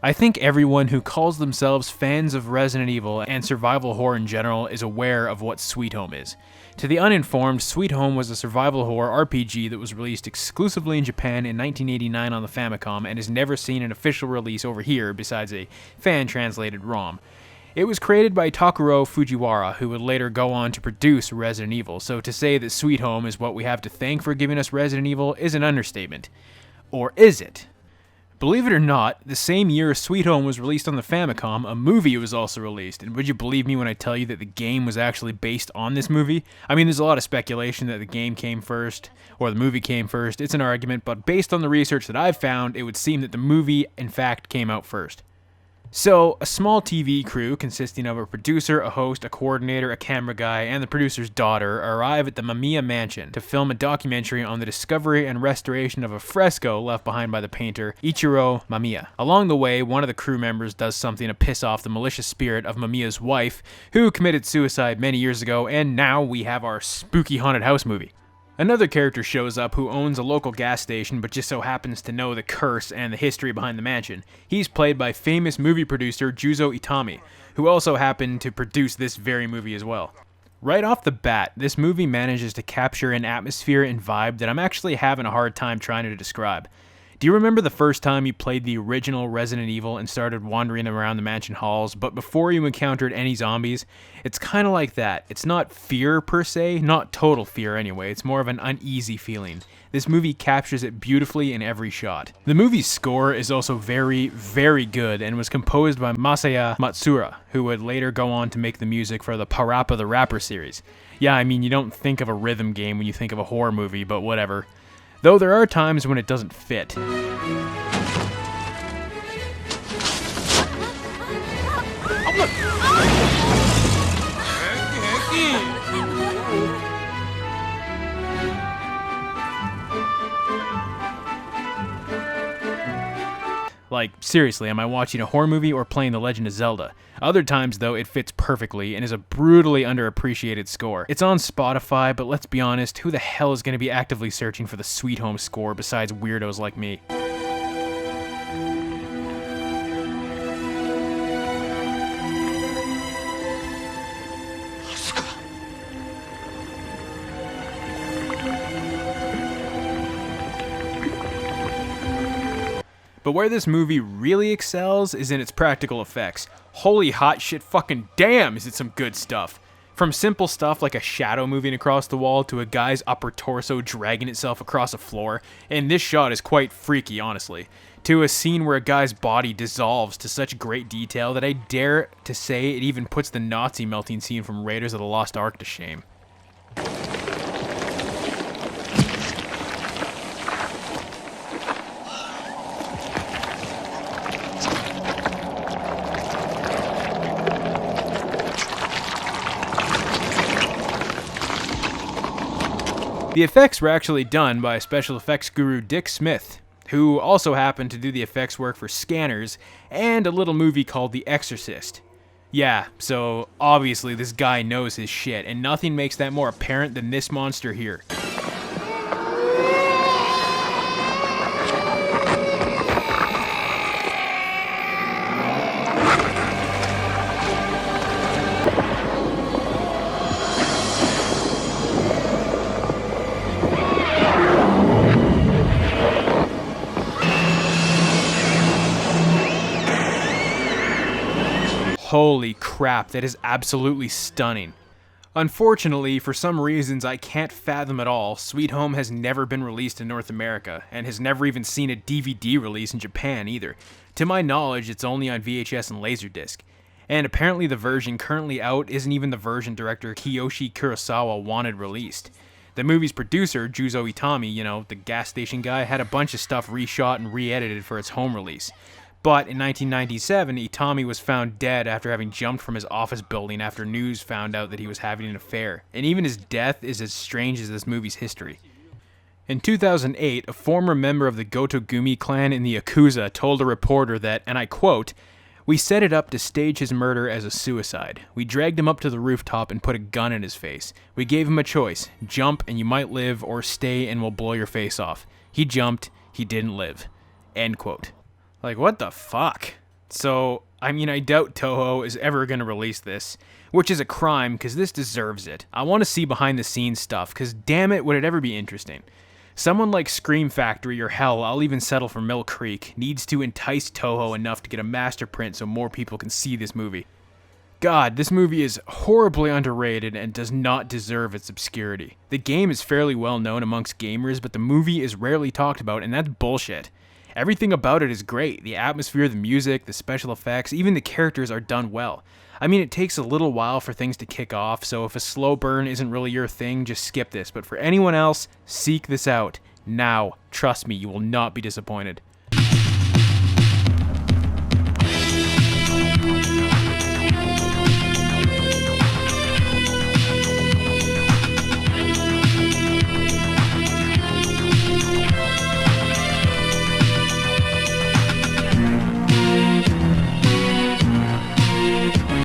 I think everyone who calls themselves fans of Resident Evil and survival horror in general is aware of what Sweet Home is. To the uninformed, Sweet Home was a survival horror RPG that was released exclusively in Japan in 1989 on the Famicom and has never seen an official release over here besides a fan-translated ROM. It was created by Takuro Fujiwara, who would later go on to produce Resident Evil, so to say that Sweet Home is what we have to thank for giving us Resident Evil is an understatement. Or is it? Believe it or not, the same year Sweet Home was released on the Famicom, a movie was also released, and would you believe me when I tell you that the game was actually based on this movie? I mean, there's a lot of speculation that the game came first, or the movie came first, it's an argument, but based on the research that I've found, it would seem that the movie, in fact, came out first. So, a small TV crew consisting of a producer, a host, a coordinator, a camera guy, and the producer's daughter arrive at the Mamiya mansion to film a documentary on the discovery and restoration of a fresco left behind by the painter Ichiro Mamiya. Along the way, one of the crew members does something to piss off the malicious spirit of Mamiya's wife, who committed suicide many years ago, and now we have our spooky haunted house movie. Another character shows up who owns a local gas station but just so happens to know the curse and the history behind the mansion. He's played by famous movie producer Juzo Itami, who also happened to produce this very movie as well. Right off the bat, this movie manages to capture an atmosphere and vibe that I'm actually having a hard time trying to describe. Do you remember the first time you played the original Resident Evil and started wandering around the mansion halls, but before you encountered any zombies? It's kind of like that. It's not fear per se, not total fear anyway, it's more of an uneasy feeling. This movie captures it beautifully in every shot. The movie's score is also very, very good and was composed by Masaya Matsuura, who would later go on to make the music for the Parappa the Rapper series. Yeah, I mean, you don't think of a rhythm game when you think of a horror movie, but whatever. Though there are times when it doesn't fit. Like, seriously, am I watching a horror movie or playing The Legend of Zelda? Other times, though, it fits perfectly and is a brutally underappreciated score. It's on Spotify, but let's be honest, who the hell is going to be actively searching for the Sweet Home score besides weirdos like me? But where this movie really excels is in its practical effects. Holy hot shit fucking damn, is it some good stuff. From simple stuff like a shadow moving across the wall to a guy's upper torso dragging itself across a floor, and this shot is quite freaky honestly, to a scene where a guy's body dissolves to such great detail that I dare to say it even puts the Nazi melting scene from Raiders of the Lost Ark to shame. The effects were actually done by special effects guru Dick Smith, who also happened to do the effects work for Scanners and a little movie called The Exorcist. Yeah, so obviously this guy knows his shit, and nothing makes that more apparent than this monster here. Holy crap, that is absolutely stunning. Unfortunately, for some reasons I can't fathom at all, Sweet Home has never been released in North America, and has never even seen a DVD release in Japan either. To my knowledge, it's only on VHS and Laserdisc. And apparently the version currently out isn't even the version director Kiyoshi Kurosawa wanted released. The movie's producer, Juzo Itami, the gas station guy, had a bunch of stuff reshot and re-edited for its home release. But in 1997, Itami was found dead after having jumped from his office building after news found out that he was having an affair, and even his death is as strange as this movie's history. In 2008, a former member of the Gotogumi clan in the Yakuza told a reporter that, and I quote, "We set it up to stage his murder as a suicide. We dragged him up to the rooftop and put a gun in his face. We gave him a choice, jump and you might live, or stay and we'll blow your face off. He jumped, he didn't live." End quote. Like, what the fuck? So, I mean, I doubt Toho is ever going to release this, which is a crime because this deserves it. I want to see behind the scenes stuff because damn it, would it ever be interesting. Someone like Scream Factory or hell, I'll even settle for Mill Creek, needs to entice Toho enough to get a master print so more people can see this movie. God, this movie is horribly underrated and does not deserve its obscurity. The game is fairly well known amongst gamers, but the movie is rarely talked about, and that's bullshit. Everything about it is great. The atmosphere, the music, the special effects, even the characters are done well. I mean, it takes a little while for things to kick off, so if a slow burn isn't really your thing, just skip this. But for anyone else, seek this out. Now, trust me, you will not be disappointed.